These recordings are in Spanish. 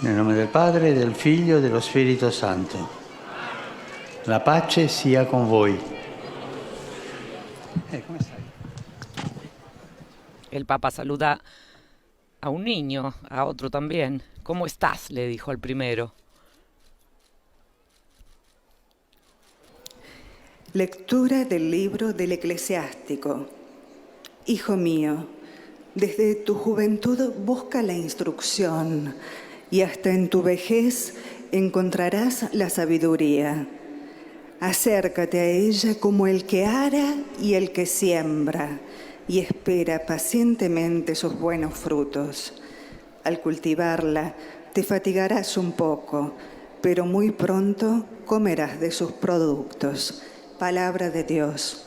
Nel nome del Padre, del Figlio e dello Spirito Santo. La pace sia con voi. Come stai? El Papa saluda a un niño, a otro también. ¿Cómo estás?, le dijo al primero. Lectura del libro del Eclesiástico. Hijo mío, desde tu juventud busca la instrucción y hasta en tu vejez encontrarás la sabiduría. Acércate a ella como el que ara y el que siembra y espera pacientemente sus buenos frutos. Al cultivarla te fatigarás un poco, pero muy pronto comerás de sus productos. Palabra de Dios.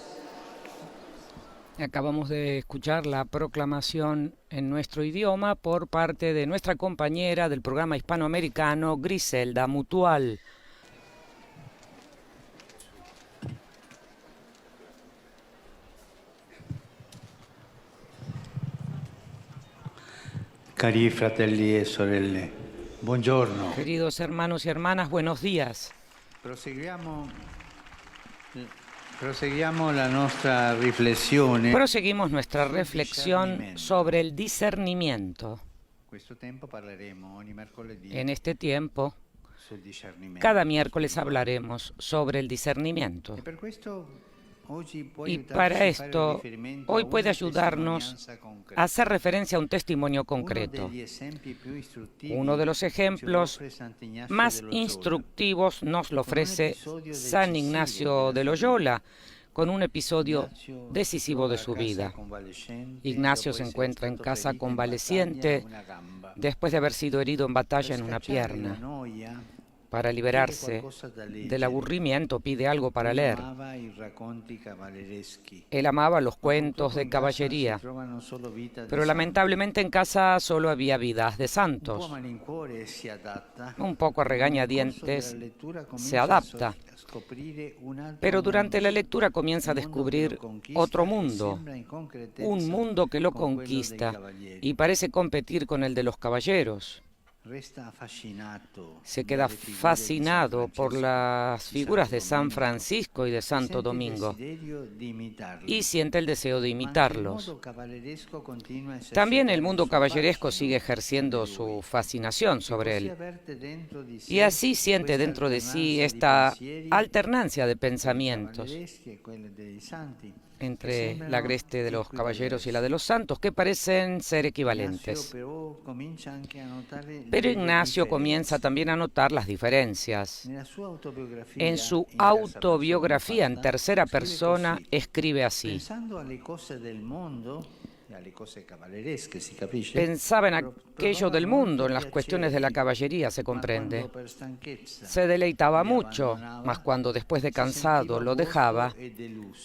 Acabamos de escuchar la proclamación en nuestro idioma por parte de nuestra compañera del programa hispanoamericano, Griselda Mutual. Cari fratelli e sorelle, buongiorno. Queridos hermanos y hermanas, buenos días. Proseguiamo la nostra riflessione. Proseguimos nuestra reflexión sobre el discernimiento. En este tiempo, cada miércoles hablaremos sobre el discernimiento. Y para esto, hoy puede ayudarnos a hacer referencia a un testimonio concreto. Uno de los ejemplos más instructivos nos lo ofrece San Ignacio de Loyola, con un episodio decisivo de su vida. Ignacio se encuentra en casa convaleciente después de haber sido herido en batalla en una pierna. Para liberarse del aburrimiento pide algo para leer. Él amaba los cuentos de caballería, pero lamentablemente en casa solo había vidas de santos. Un poco a regañadientes se adapta, pero durante la lectura comienza a descubrir otro mundo, un mundo que lo conquista y parece competir con el de los caballeros. Se queda fascinado por las figuras de San Francisco y de Santo Domingo y siente el deseo de imitarlos. También el mundo caballeresco sigue ejerciendo su fascinación sobre él. Y así siente dentro de sí esta alternancia de pensamientos entre la agreste de los caballeros y la de los santos, que parecen ser equivalentes. Pero Ignacio comienza también a notar las diferencias. En su autobiografía en tercera persona escribe así: pensaba en aquello del mundo, en las cuestiones de la caballería, se comprende. Se deleitaba mucho, mas cuando después de cansado lo dejaba,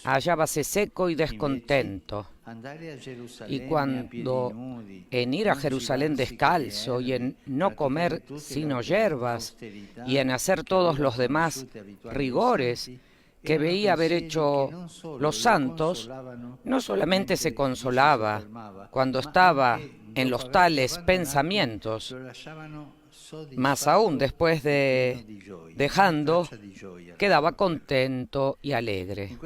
hallábase seco y descontento. Y cuando en ir a Jerusalén descalzo y en no comer sino hierbas y en hacer todos los demás rigores que veía haber hecho los santos, no solamente se consolaba cuando estaba en los tales pensamientos, más aún después de dejando, quedaba contento y alegre.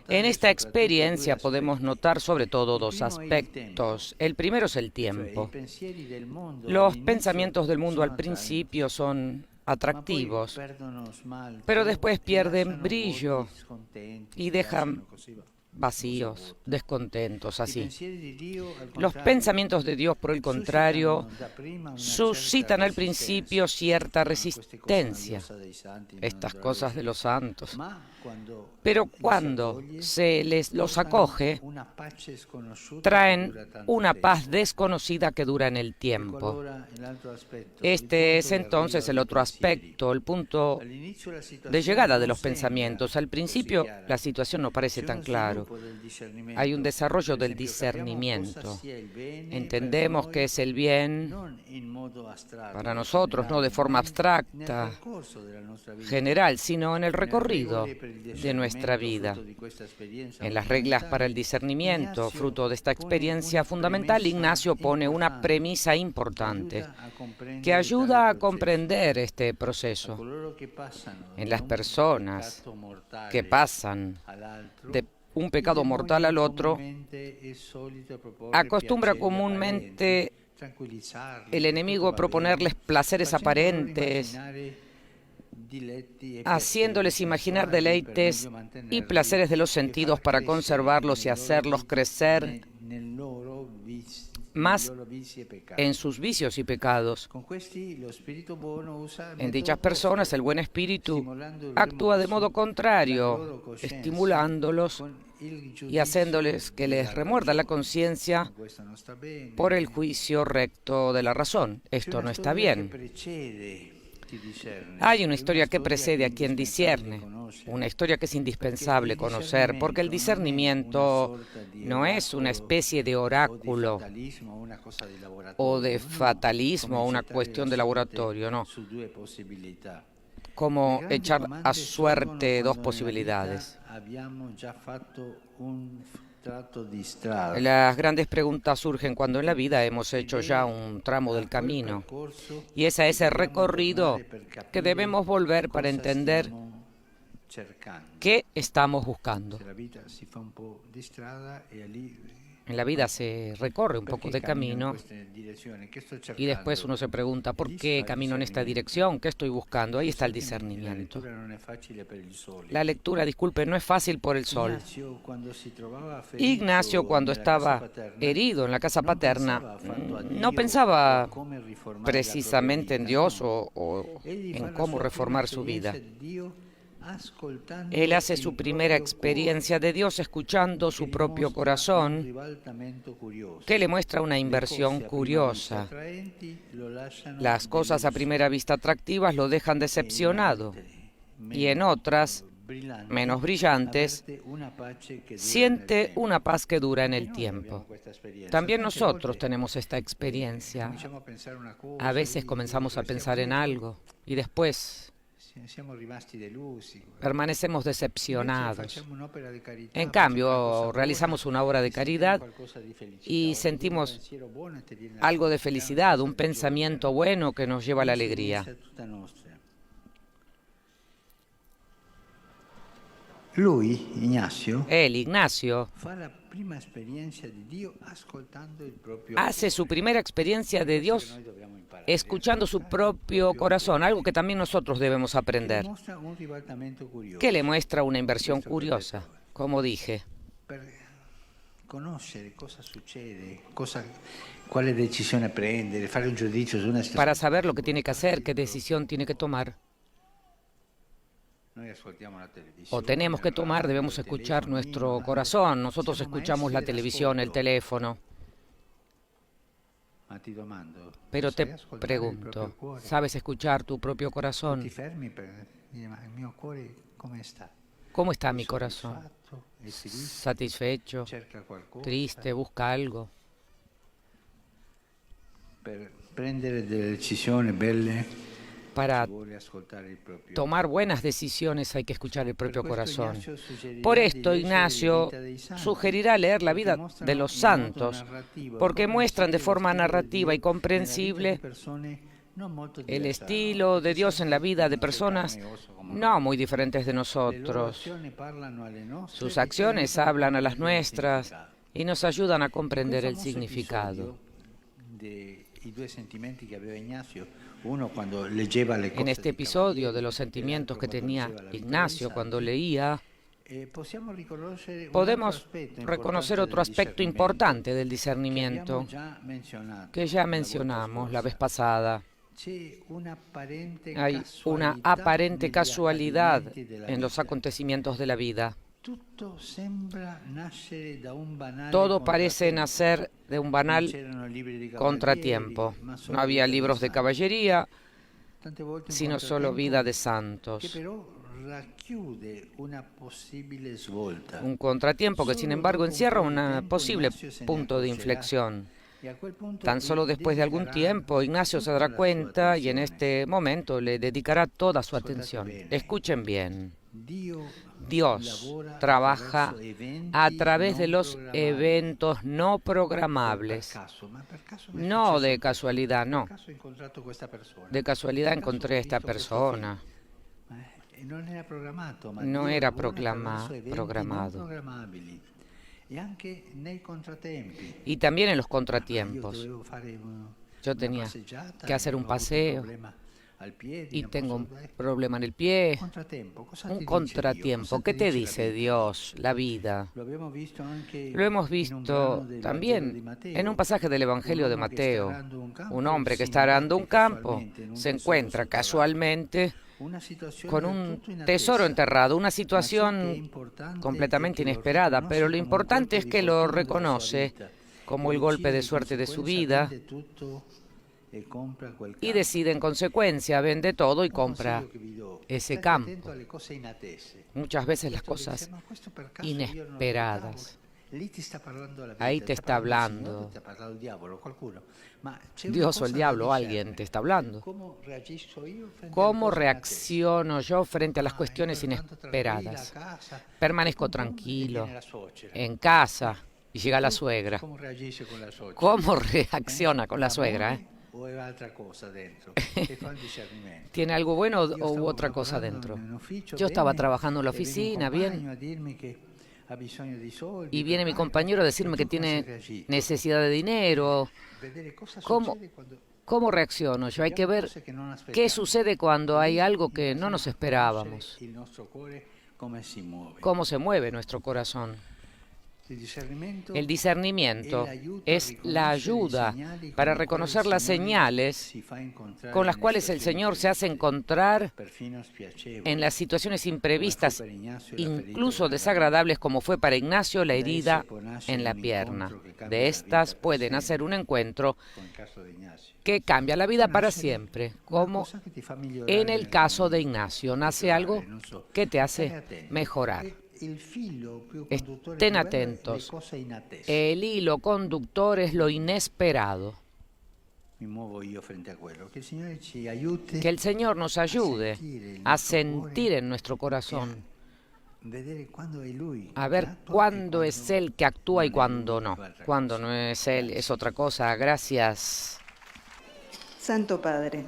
En esta experiencia podemos notar sobre todo dos aspectos. El primero es el tiempo. Los pensamientos del mundo al principio son atractivos, pero después pierden brillo y dejan vacíos, descontentos, así. Los pensamientos de Dios, por el contrario, suscitan al principio cierta resistencia, estas cosas de los santos. Pero cuando se les los acoge, traen una paz desconocida que dura en el tiempo. Este es entonces el otro aspecto, el punto de llegada de los pensamientos. Al principio la situación no parece tan claro, hay un desarrollo del discernimiento. Entendemos qué es el bien para nosotros, no de forma abstracta, general, sino en el recorrido de nuestra vida. En las reglas para el discernimiento, fruto de esta experiencia fundamental, Ignacio pone una premisa importante que ayuda a comprender este proceso. En las personas que pasan de un pecado mortal al otro, acostumbra comúnmente el enemigo a proponerles placeres aparentes, haciéndoles imaginar deleites y placeres de los sentidos para conservarlos y hacerlos crecer más en sus vicios y pecados. En dichas personas, el buen espíritu actúa de modo contrario, estimulándolos y haciéndoles que les remuerda la conciencia por el juicio recto de la razón. Esto no está bien. Hay una historia que precede a quien discierne, una historia que es indispensable conocer, porque el discernimiento no es una especie de oráculo o de fatalismo o una cuestión de laboratorio, no. Como echar a suerte dos posibilidades. Las grandes preguntas surgen cuando en la vida hemos hecho ya un tramo del camino, y es a ese recorrido que debemos volver para entender qué estamos buscando. En la vida se recorre un poco de camino y después uno se pregunta, ¿por qué camino en esta dirección? ¿Qué estoy buscando? Ahí está el discernimiento. La lectura, disculpe, no es fácil por el sol. Ignacio, cuando estaba herido en la casa paterna, no pensaba precisamente en Dios o en cómo reformar su vida. Él hace su primera experiencia de Dios escuchando su propio corazón, que le muestra una inversión curiosa. Las cosas a primera vista atractivas lo dejan decepcionado, y en otras, menos brillantes, siente una paz que dura en el tiempo. También nosotros tenemos esta experiencia. A veces comenzamos a pensar en algo y después permanecemos decepcionados. En cambio, realizamos una obra de caridad y sentimos algo de felicidad, un pensamiento bueno que nos lleva a la alegría. Él, Ignacio, hace su primera experiencia de Dios escuchando su propio corazón, algo que también nosotros debemos aprender, que le muestra una inversión curiosa, como dije. Para saber lo que tiene que hacer, qué decisión tiene que tomar. O tenemos que tomar, debemos escuchar nuestro corazón. Nosotros escuchamos la televisión, el teléfono. Pero te pregunto, ¿sabes escuchar tu propio corazón? ¿Cómo está mi corazón? ¿Satisfecho? ¿Triste? ¿Busca algo? Para tomar buenas decisiones hay que escuchar el propio corazón. Por esto, Ignacio sugerirá leer la vida de los santos, porque muestran de forma narrativa y comprensible el estilo de Dios en la vida de personas no muy diferentes de nosotros. Sus acciones hablan a las nuestras y nos ayudan a comprender el significado. En este episodio de los sentimientos que tenía Ignacio cuando leía, podemos reconocer otro aspecto importante del discernimiento que ya mencionamos la vez pasada. Hay una aparente casualidad en los acontecimientos de la vida. Todo parece nacer de un banal contratiempo. No había libros de caballería, sino solo vida de santos. Un contratiempo que, sin embargo, encierra un posible punto de inflexión. Tan solo después de algún tiempo, Ignacio se dará cuenta y en este momento le dedicará toda su atención. Escuchen bien. Dios trabaja a través de los eventos no programables. No de casualidad, no. De casualidad encontré a esta persona. No era programado. Y también en los contratiempos. Yo tenía que hacer un paseo y tengo un problema en el pie. Un contratiempo. ¿Qué te dice Dios, la vida? Lo hemos visto también en un pasaje del Evangelio de Mateo. Un hombre que está arando un campo se encuentra casualmente con un tesoro enterrado, una situación completamente inesperada, pero lo importante es que lo reconoce como el golpe de suerte de su vida y decide en consecuencia, vende todo y compra ese campo. Muchas veces las cosas inesperadas. Ahí te está hablando Dios o el diablo, alguien te está hablando. ¿Cómo reacciono yo frente a las cuestiones inesperadas? Permanezco tranquilo en casa y llega la suegra. ¿Cómo reacciona con la suegra? ¿Tiene algo bueno u otra cosa dentro? Yo estaba trabajando en la oficina, bien. Y viene mi compañero a decirme que tiene necesidad de dinero. ¿Cómo reacciono yo? Hay que ver qué sucede cuando hay algo que no nos esperábamos. ¿Cómo se mueve nuestro corazón? El discernimiento es la ayuda para reconocer las señales con las cuales el Señor se hace encontrar en las situaciones imprevistas, incluso desagradables, como fue para Ignacio la herida en la pierna. De estas puede nacer un encuentro que cambia la vida para siempre, como en el caso de Ignacio. Nace algo que te hace mejorar. Estén atentos. El hilo conductor es lo inesperado. Que el Señor nos ayude a sentir en nuestro corazón, a ver cuándo es Él que actúa y cuándo no. Cuando no es Él es otra cosa. Gracias. Santo Padre,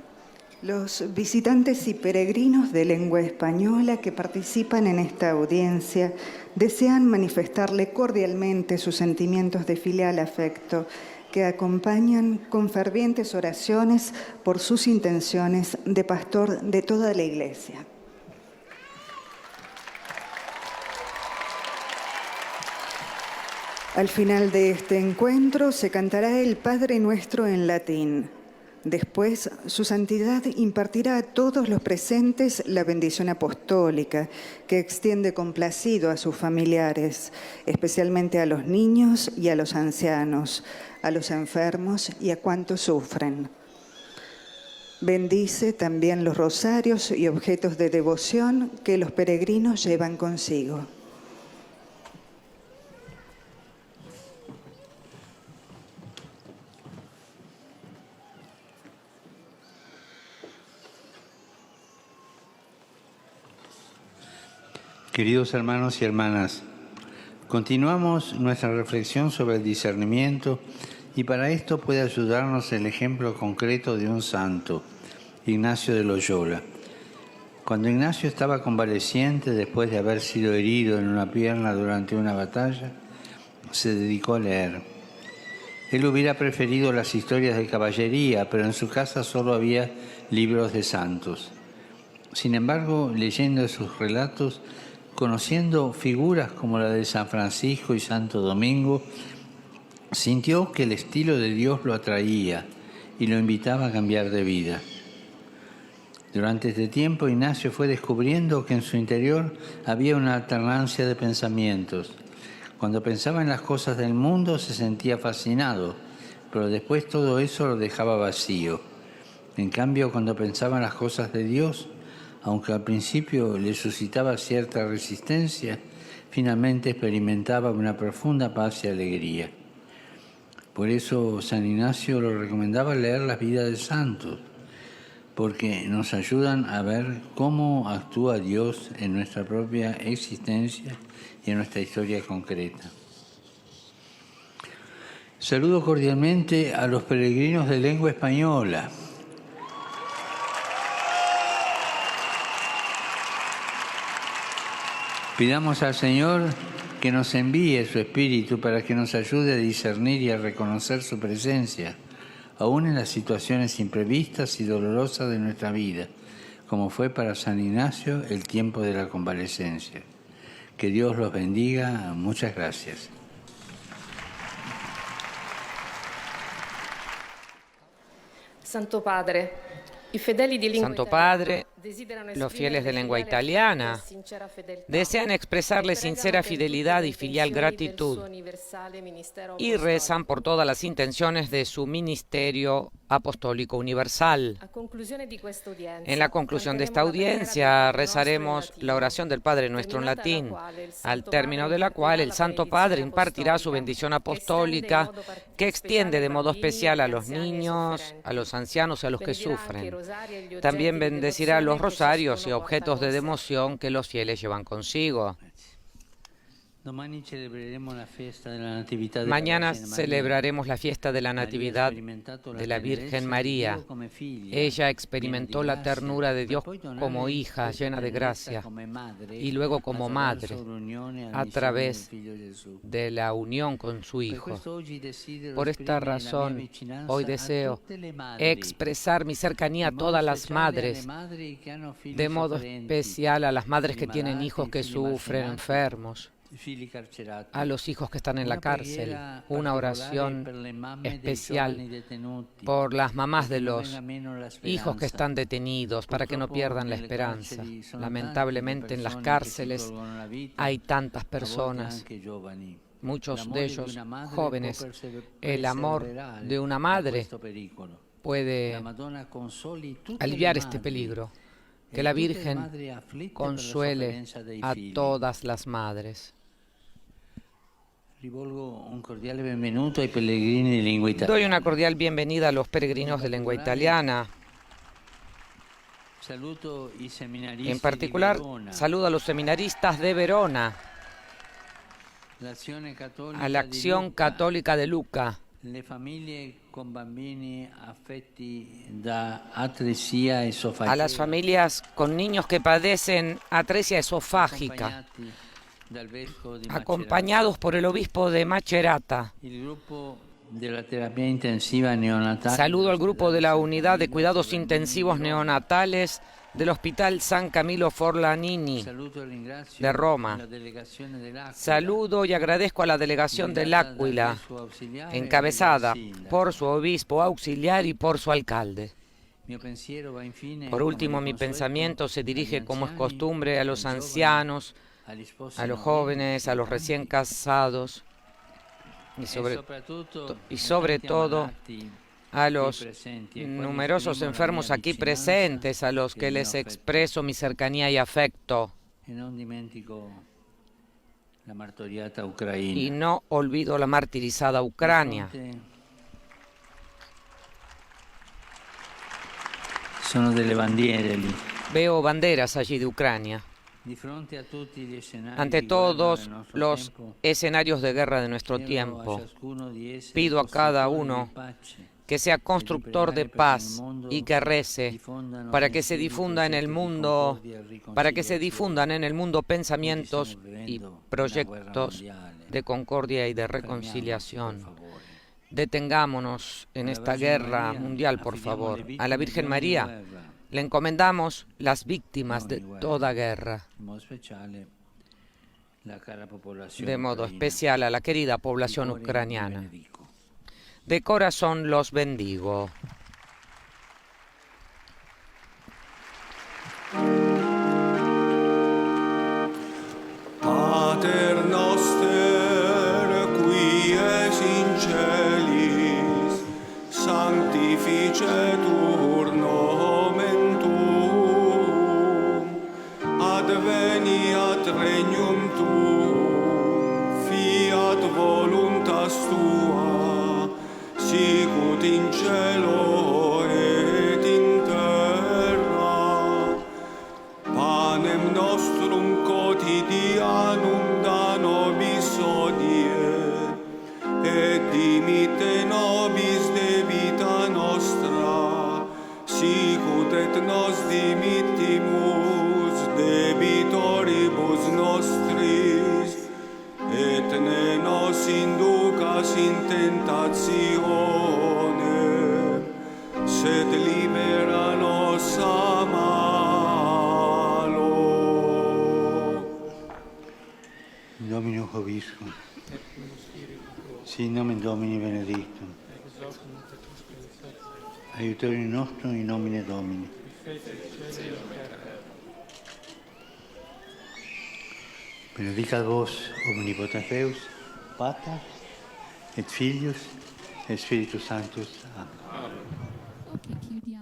los visitantes y peregrinos de lengua española que participan en esta audiencia desean manifestarle cordialmente sus sentimientos de filial afecto que acompañan con fervientes oraciones por sus intenciones de pastor de toda la Iglesia. Al final de este encuentro se cantará el Padre Nuestro en latín. Después, su santidad impartirá a todos los presentes la bendición apostólica, que extiende complacido a sus familiares, especialmente a los niños y a los ancianos, a los enfermos y a cuantos sufren. Bendice también los rosarios y objetos de devoción que los peregrinos llevan consigo. Queridos hermanos y hermanas, continuamos nuestra reflexión sobre el discernimiento y para esto puede ayudarnos el ejemplo concreto de un santo, Ignacio de Loyola. Cuando Ignacio estaba convaleciente después de haber sido herido en una pierna durante una batalla, se dedicó a leer. Él hubiera preferido las historias de caballería, pero en su casa solo había libros de santos. Sin embargo, leyendo sus relatos, conociendo figuras como la de San Francisco y Santo Domingo, sintió que el estilo de Dios lo atraía y lo invitaba a cambiar de vida. Durante este tiempo, Ignacio fue descubriendo que en su interior había una alternancia de pensamientos. Cuando pensaba en las cosas del mundo se sentía fascinado, pero después todo eso lo dejaba vacío. En cambio, cuando pensaba en las cosas de Dios, aunque al principio le suscitaba cierta resistencia, finalmente experimentaba una profunda paz y alegría. Por eso San Ignacio lo recomendaba leer las vidas de santos, porque nos ayudan a ver cómo actúa Dios en nuestra propia existencia y en nuestra historia concreta. Saludo cordialmente a los peregrinos de lengua española. Pidamos al Señor que nos envíe su Espíritu para que nos ayude a discernir y a reconocer su presencia, aún en las situaciones imprevistas y dolorosas de nuestra vida, como fue para San Ignacio el tiempo de la convalecencia. Que Dios los bendiga. Muchas gracias. Santo Padre, los fieles de lengua italiana desean expresarle sincera fidelidad y filial gratitud y rezan por todas las intenciones de su ministerio apostólico universal. En la conclusión de esta audiencia rezaremos la oración del Padre Nuestro en latín, al término de la cual el Santo Padre impartirá su bendición apostólica que extiende de modo especial a los niños, a los ancianos y a los que sufren. También bendecirá los rosarios y objetos de devoción que los fieles llevan consigo. Mañana celebraremos la fiesta de la Natividad de la Virgen María. Ella experimentó la ternura de Dios como hija llena de gracia y luego como madre a través de la unión con su Hijo. Por esta razón, hoy deseo expresar mi cercanía a todas las madres, de modo especial a las madres que tienen hijos que sufren, enfermos, a los hijos que están en la cárcel, una oración especial por las mamás de los hijos que están detenidos para que no pierdan la esperanza. Lamentablemente en las cárceles hay tantas personas, muchos de ellos jóvenes. El amor de una madre puede aliviar este peligro. Que la Virgen consuele a todas las madres. Doy una cordial bienvenida a los peregrinos de lengua italiana. En particular, saludo a los seminaristas de Verona, a la Acción Católica de Luca, a las familias con niños que padecen atresia esofágica, acompañados por el obispo de Macerata. Saludo al grupo de la Unidad de Cuidados Intensivos Neonatales del Hospital San Camillo Forlanini de Roma. Saludo y agradezco a la delegación del Áquila, encabezada por su obispo auxiliar y por su alcalde. Por último, mi pensamiento se dirige, como es costumbre, a los ancianos, a los jóvenes, a los recién casados y sobre todo a los numerosos enfermos aquí presentes, a los que les expreso mi cercanía y afecto. Y no olvido la martirizada Ucrania. Veo banderas allí de Ucrania. Ante todos los escenarios de guerra de nuestro tiempo, pido a cada uno que sea constructor de paz y que rece para que se difunda en el mundo, pensamientos y proyectos de concordia y de reconciliación. Detengámonos en esta guerra mundial, por favor. A la Virgen María le encomendamos las víctimas de toda guerra, de modo especial a la querida población ucraniana. De corazón los bendigo. Pater noster, qui es in celis, sanctificetur nomen tuum, sicut in cielo et in terra. Panem nostrum quotidianum da nobis hodie, et dimitte nobis debita nostra, sicut et nos dimittimus debitoribus nostris, et ne nos inducas in tentatione, sed libera nos a malo. Domino Hoviscum, sin nomen Domini benedictum, aiutorium nostrum in nomine Domini. Benedicat vos omnipotens Deus, Pater et Filius et Spiritus Sanctus. Amen. Ok, chiudiamo.